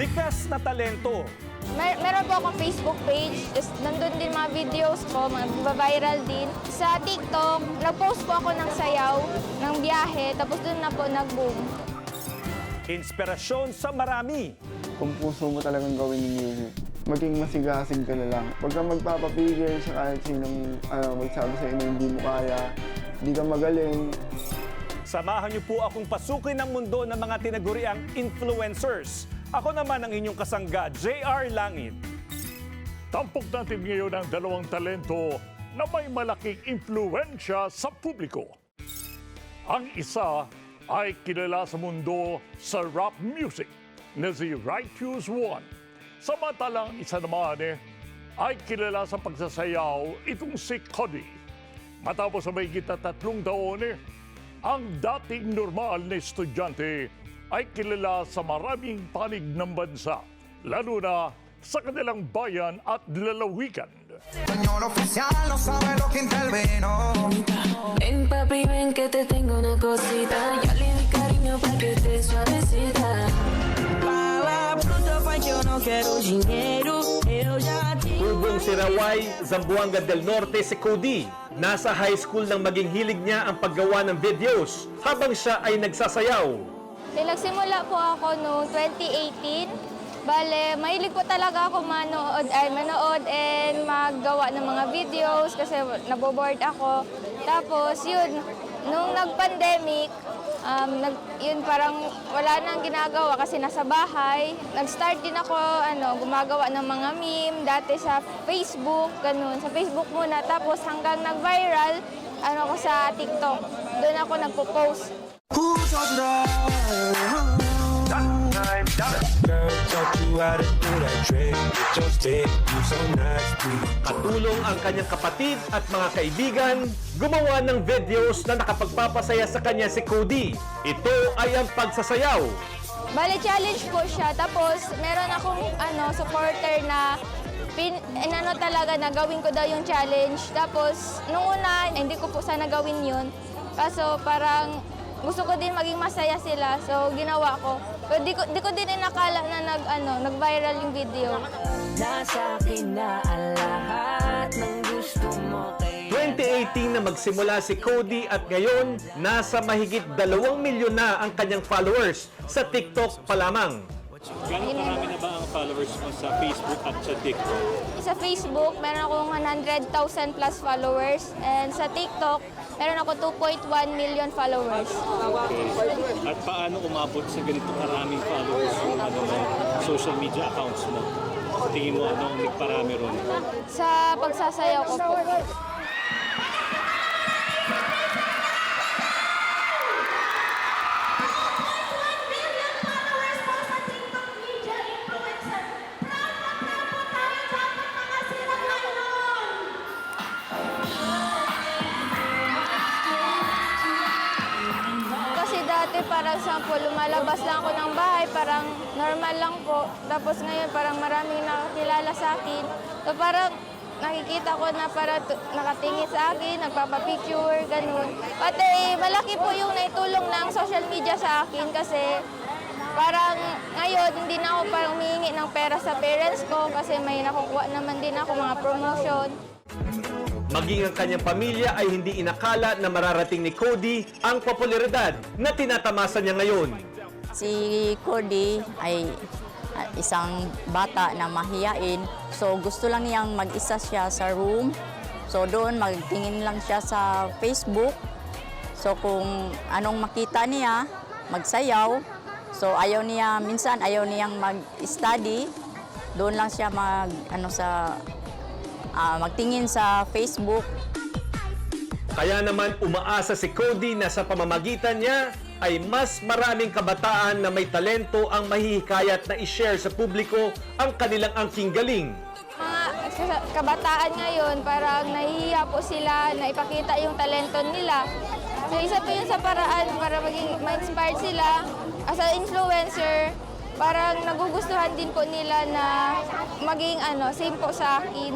likas na talento. Meron po akong Facebook page, nandun din mga videos ko, mag-viral din. Sa TikTok, nag-post po ako ng sayaw, ng biyahe, tapos dun na po nag-boom. Inspirasyon sa marami. Kung puso mo talagang gawin yung music, maging masigasig ka na lang. Huwag kang magpapapigil sa kahit sinong magsabi sa'yo na hindi mo kaya, hindi ka magaling. Samahan niyo po akong pasukin ang mundo ng mga tinaguriang influencers. Ako naman ang inyong kasangga, JR Langit. Tampok natin ngayon ang dalawang talento na may malaking impluensya sa publiko. Ang isa ay kilala sa mundo sa rap music na si Righteous One. Samantalang isa naman ay kilala sa pagsasayaw itong si Cody. Matapos sa mahigit na 3 taon, ang dating normal na estudyante ay kilala sa maraming panig ng bansa, lalo na sa kanilang bayan at lalawigan. Señor oficial, no sabe lo que intervino. Ven papi, ven que te tengo una cosita. Ya le di cariño pa' que te suavecita. Para fruta pa' yo no quiero dinero. Eu já te... Tubong si Rawai, Zamboanga del Norte si Cody. Nasa high school nang maging hilig niya ang paggawa ng videos habang siya ay nagsasayaw. Nagsimula po ako noong 2018. Bale, mahilig po talaga ako manood and maggawa ng mga videos kasi naboboard ako. Tapos yun, nung nag-pandemic, yun parang wala nang ginagawa kasi nasa bahay. Nag-start din ako gumagawa ng mga meme dati sa Facebook, ganun. Sa Facebook muna, tapos hanggang nag-viral ko sa TikTok. Doon ako nagpo-post. Who's on the Katulong ang kanyang kapatid at mga kaibigan, gumawa ng videos na nakapagpapasaya sa kanya si Cody. Ito ay ang pagsasayaw. Bale, challenge po siya. Tapos, meron akong supporter na talaga na gawin ko daw yung challenge. Tapos, nung una, hindi ko po sana gawin yun. Kaso, parang gusto ko din maging masaya sila. So, ginawa ko. Pero di ko din inakala na nag-viral yung video. Nasa akin na ang lahat ng gusto mo kay... 2018 na magsimula si Cody at ngayon, nasa mahigit 2 milyon na ang kanyang followers sa TikTok pa lamang. Gano'ng karami na ba ang followers mo sa Facebook at sa TikTok? Sa Facebook, meron akong 100,000 plus followers. And sa TikTok, meron ako 2.1 million followers. Okay. At paano umabot sa ganito karaming followers yung social media accounts mo? Tingin mo anong nagparami ron? Sa pagsasayaw ko po. Parang sample, lumalabas lang ako ng bahay, parang normal lang po. Tapos ngayon parang maraming nakakilala sa akin. So parang nakikita ko na parang nakatingin sa akin, nagpapapicture, ganun. Pati malaki po yung naitulong ng social media sa akin kasi parang ngayon hindi na ako parang humihingi ng pera sa parents ko kasi may nakukuha naman din ako mga promotion. Maging ang kanyang pamilya ay hindi inakala na mararating ni Cody ang popularidad na tinatamasa niya ngayon. Si Cody ay isang bata na mahiyain. So gusto lang niyang mag-isa siya sa room. So doon magtingin lang siya sa Facebook. So kung anong makita niya, magsayaw. So minsan ayaw niyang mag-study. Doon lang siya magtingin sa Facebook. Kaya naman umaasa si Cody na sa pamamagitan niya ay mas maraming kabataan na may talento ang mahihikayat na i-share sa publiko ang kanilang angking galing. Mga kabataan ngayon, parang nahihiya po sila na ipakita yung talento nila. So isa po yun sa paraan para ma-inspire sila as an influencer. Parang nagugustuhan din po nila na maging same po sa akin.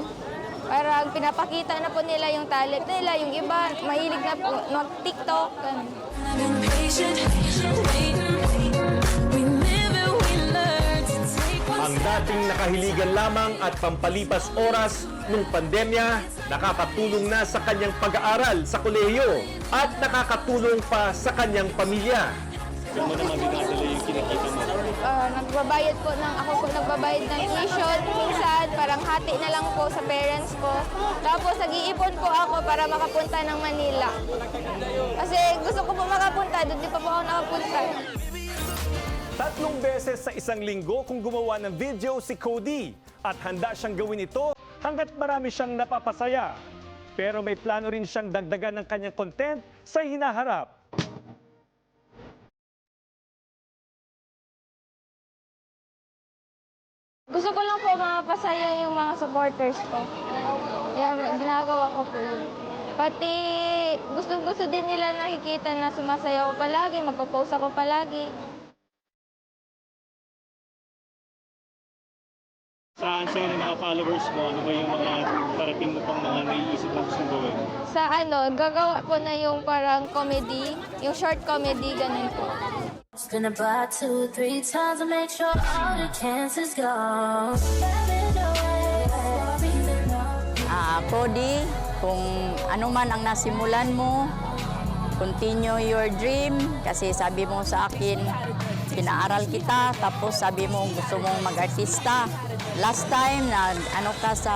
Parang pinapakita na po nila yung talent nila, yung iba mahilig na po mag-TikTok. I've been patient, waiting. We live and we learn to take dating nakahiligan lamang at pampalipas oras nung pandemya, nakakatulong na sa kanyang pag-aaral sa kolehiyo at nakakatulong pa sa kanyang pamilya. Saan mo naman dinadala yung kinikita mo? Nagbabayad po ako po nagbabayad ng tuition minsan, parang hati na lang po sa parents ko. Tapos nag-iipon po ako para makapunta ng Manila. Kasi gusto ko po makapunta, doon di pa po ako nakapunta. 3 beses sa isang linggo kung gumawa ng video si Cody at handa siyang gawin ito hanggat marami siyang napapasaya. Pero may plano rin siyang dagdagan ng kanyang content sa hinaharap. Gusto ko lang po mapasaya yung mga supporters ko. Yan, ginagawa ko po yun. Pati gusto din nila nakikita na sumasaya ko palagi, magpo-post ako palagi. Saan sa'yo ng mga followers mo? Ano ba yung mga parating mo pang mga naiisip mo gusto gawin? Sa gagawa po na yung parang comedy, yung short comedy, ganun po. Spin about 2-3 times to make sure all the cancers gone. Cody, kung ano man ang nasimulan mo, continue your dream. Kasi sabi mo sa akin, pinaaral kita, tapos sabi mo gusto mong mag-artista. Last time, ano ka sa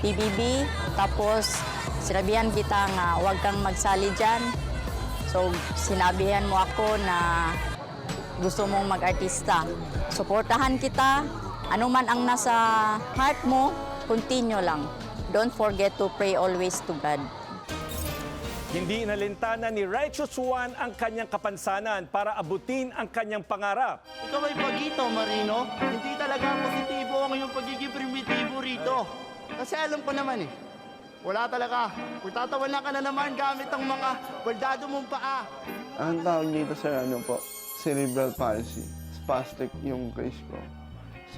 PBB, tapos sinabihan kita nga huwag kang magsali dyan. So, sinabihan mo ako na gusto mong mag-artista. Suportahan kita. Ano man ang nasa heart mo, continue lang. Don't forget to pray always to God. Hindi inalintana ni Righteous One ang kanyang kapansanan para abutin ang kanyang pangarap. Ikaw ay pagito, Marino. Hindi talaga positibo ang iyong pagiging primitibo rito. Kasi alam ko naman wala talaga. Kung tatawanan ka na naman gamit ang mga baldado mong paa. Ang tawag dito sa cerebral palsy. Spastic yung case ko.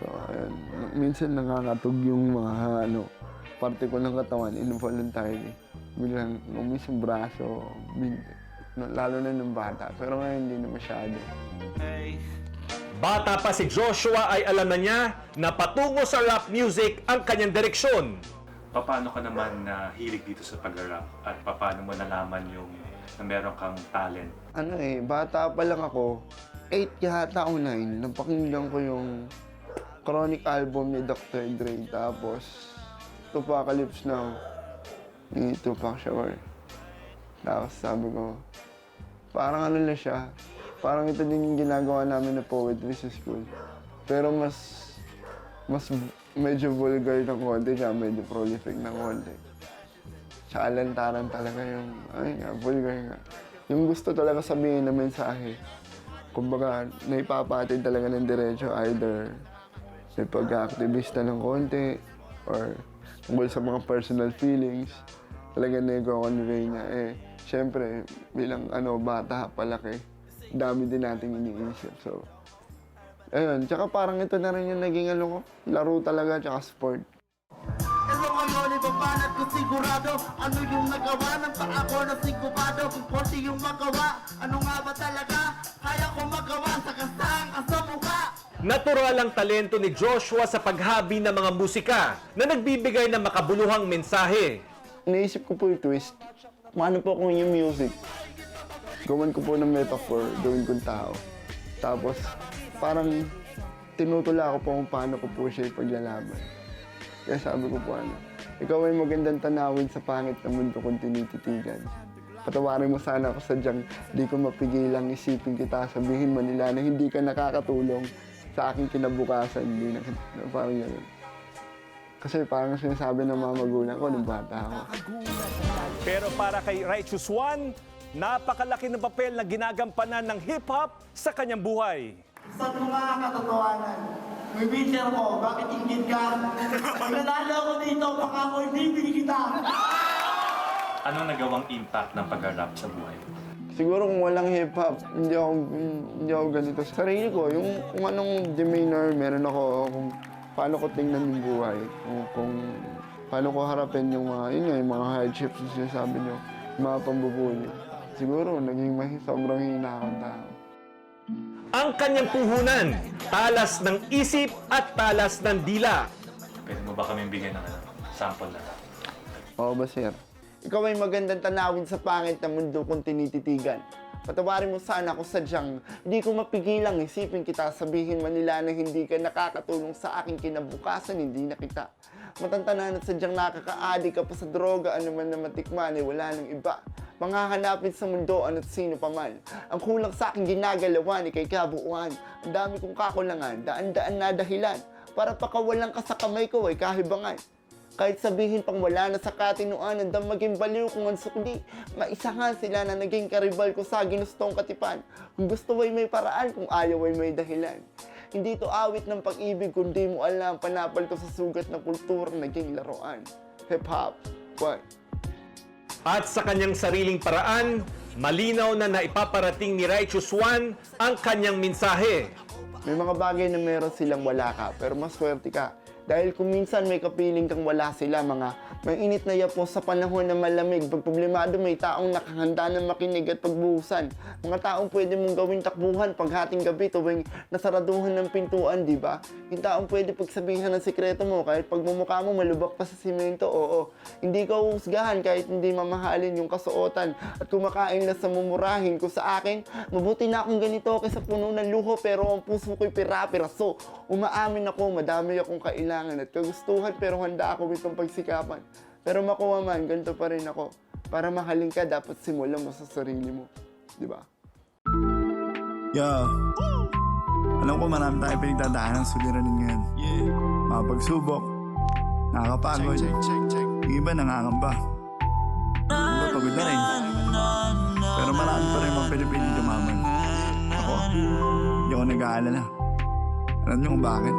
So, ayun. Minsan nakakatog yung mga parte ko ng katawan involuntarily. Bilang umis yung braso, lalo na ng bata. Pero ngayon hindi na masyado. Bata pa si Joshua ay alam na niya na patungo sa rap music ang kanyang direksyon. Paano ka naman hilig dito sa pag-rap at paano mo nalaman yung na meron kang talent? Bata pa lang ako, 8 yata o 9, napakinggan ko yung Chronic album ni Dr. Dre, tapos Tupacalypse Now ni Tupac Shakur. Tapos sabi ko, parang lang siya, parang ito din yung ginagawa namin na poetry sa school. Pero mas medyo vulgar ng konti, siya medyo prolific ng konti. Tsaka lantaran talaga yung, vulgar nga. Yung gusto talaga sabihin na mensahe. Kumbaga, naipapatid talaga ng diretso, either may pag-activista ng konti, or tungkol sa mga personal feelings, talaga nag-convey niya. Siyempre, bilang bata, palaki, dami din nating iniisip. So, ayun. Tsaka parang ito na rin yung naging laro talaga, tsaka sport. Pero ngayon ibabanat ko sigurado ano yung nagawa ng paa ko na sigupado. Kung konti yung magawa, ano nga ba talaga kaya ko magawa sa kasang sa mukha. Natural ang talento ni Joshua sa paghabi ng mga musika na nagbibigay ng makabuluhang mensahe. Naisip ko po yung twist. Paano po kung yung music? Gawin ko po ng metaphor, gawin kong tao. Tapos, parang tinutula ko po kung paano ko po siya ipaglalaban. Kaya sabi ko po ikaw ay magandang tanawin sa pangit na mundo kung tinititigan. Patawarin mo sana ako sadyang di ko mapigilang isipin kita, sabihin mo nila na hindi ka nakakatulong sa aking kinabukasan. Hindi na parang yun. Kasi parang sinasabi ng mga magulang ko nung bata ako. Pero para kay Righteous One, napakalaki ng papel na ginagampanan ng hip-hop sa kanyang buhay. Sa mga katotohanan, may picture ko, bakit ingit ka? Pag nanalo ako dito, baka ako ibibili kita. Anong nagawang impact ng pag-rap sa buhay? Siguro kung walang hip-hop, hindi ako ganito. Sa sarili ko, yung kung anong demeanor meron ako, kung paano ko tingnan yung buhay, kung paano ko harapin yung yung mga hardships na sinasabi nyo, yung mga pambubuli. Siguro, naging sobrang hina akong tao. Ang kanyang puhunan, talas ng isip at talas ng dila. Pwede mo ba kami bigyan ng sample na? Oo ba, sir? Ikaw ay magandang tanawin sa pangit na mundo kung tinititigan. Patawarin mo sana kung sadyang hindi ko mapigilang isipin kita, sabihin man nila na hindi ka nakakatulong sa aking kinabukasan, hindi na kita. Matantanan at sadyang nakakaadi ka pa sa droga, ano man na matikman ay wala nang iba. Manghahanapin sa mundo ano't sino pa man. Ang kulang sa aking ginagalawan, ikay kabuuan. Ang dami kong kakulangan, daan-daan na dahilan. Para pakawalan ka sa kamay ko ay kahibangan. Kahit sabihin pang wala na sa katinuan, andang maging baliw kung ang sukli. Maisahan sila na naging karibal ko sa ginustong katipan. Kung gusto ay may paraan, kung ayaw ay may dahilan. Hindi to awit ng pag-ibig, kundi mo alam, panapal to sa sugat na kultura naging laruan. Hip-hop, what? At sa kanyang sariling paraan, malinaw na naipaparating ni Righteous One ang kanyang mensahe. May mga bagay na meron silang wala ka, pero mas swerte ka. Dahil kung minsan may kapiling kang wala sila, mga may init na yapo sa panahon na malamig. Pag problemado, may taong nakahanda na makinig at pagbuhusan. Mga taong pwede mong gawing takbuhan pag hating gabi tuwing nasaraduhan ng pintuan, di ba? Yung taong pwede pagsabihan ng sikreto mo kahit pagmumukha mo malubak pa sa simento, oo. Hindi ka uhusgahan kahit hindi mamahalin yung kasuotan at kumakain na sa mumurahin ko sa akin. Mabuti na akong ganito kaysa puno ng luho pero ang puso ko'y pira-piraso. Umaamin ako, madami akong kailangan at kagustuhan pero handa ako itong pagsikapan. Pero makuha man, ganito pa rin ako. Para mahalin ka, dapat simulan mo sa sarili mo. Di ba? Yo, alam ko marami tayo pinagdadaan ng suliranin ngayon. Mga pagsubok, nakakapagod, yung iba nangangamba. Iba pagod na rin. Pero marami pa rin mga Pilipinong dumaman. Ako, hindi ako nag-aalala. Alam niyo kung bakit?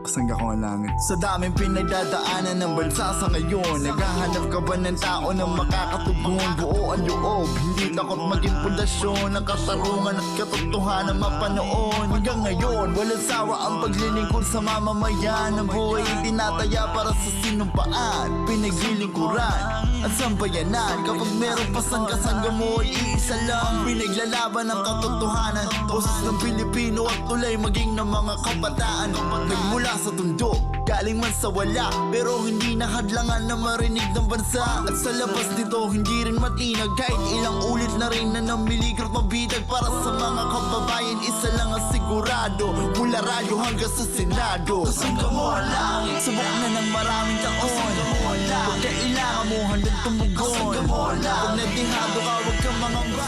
Kasangga ko ang langit. Sa daming pinagdadaanan ng bansa sa ngayon, naghahanap ka ba ng tao na makakatugon? Buo ang loob, hindi takot maging pundasyon ng katarungan at katotohanan mapanoon. Hanggang ngayon, walang sawa ang paglilingkod sa mamamayan. Ang buhay ay tinataya para sa sinumpaan, pinaglilingkuran at sambayanan. Kapag meron pa sangga mo ay iisa lang, pinaglalaban ng katotohanan. Boses ng Pilipino at tulay maging ng mga kabataan. Nagmula sa tundo, galing man sa wala, pero hindi nahadlangan na marinig ng bansa. At sa labas nito, hindi rin matinag, kahit ilang ulit na rin na namiligrot mabidag. Para sa mga kababayan, isa lang ang sigurado, mula radyo hanggang sa Senado. Kasangga mo ang langit, subok na ng maraming taon. Pag kailangan mo, handang tumugon. Pag nadihado ka, huwag kang mangamba.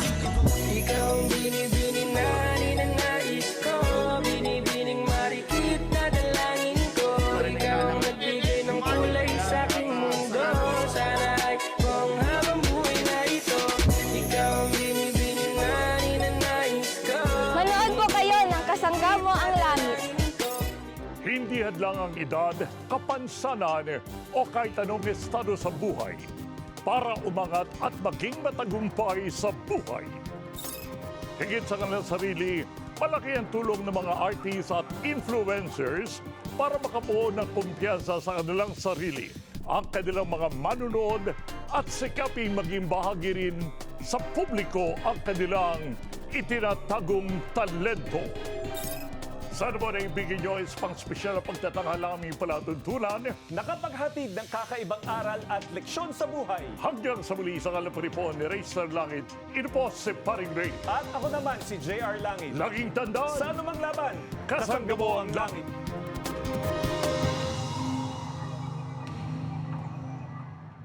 Ikaw ang binibining na ninanais ko, binibining marikit na dalangin ko. Ikaw ang nagbigay ng kulay sa aking mundo. Sana ay kung habang buhay na ito. Ikaw ang binibining na ninanais ko. Manood po kayo ng Kasangga Mo ang Langit. Hindi hadlang ang edad, kapansanan o kahit anong estado sa buhay para umangat at maging matagumpay sa buhay. Higit sa kanilang sarili, malaki ang tulong ng mga artists at influencers para makabuo ng kumpiyansa sa kanilang sarili, ang kanilang mga manunood at sikaping maging bahagi rin sa publiko ang kanilang itinatagong talento. Sana mo na ibigin nyo is pang spesyal na pagtatanghal ang aming palatuntunan. Nakapaghatid ng kakaibang aral at leksyon sa buhay. Hanggang sa muli sa kalapari po ni Racer Langit, ito po si Paring Ray. At ako naman si JR Langit. Laging tandaan, Sa anumang laban, kasangga mo ang langit.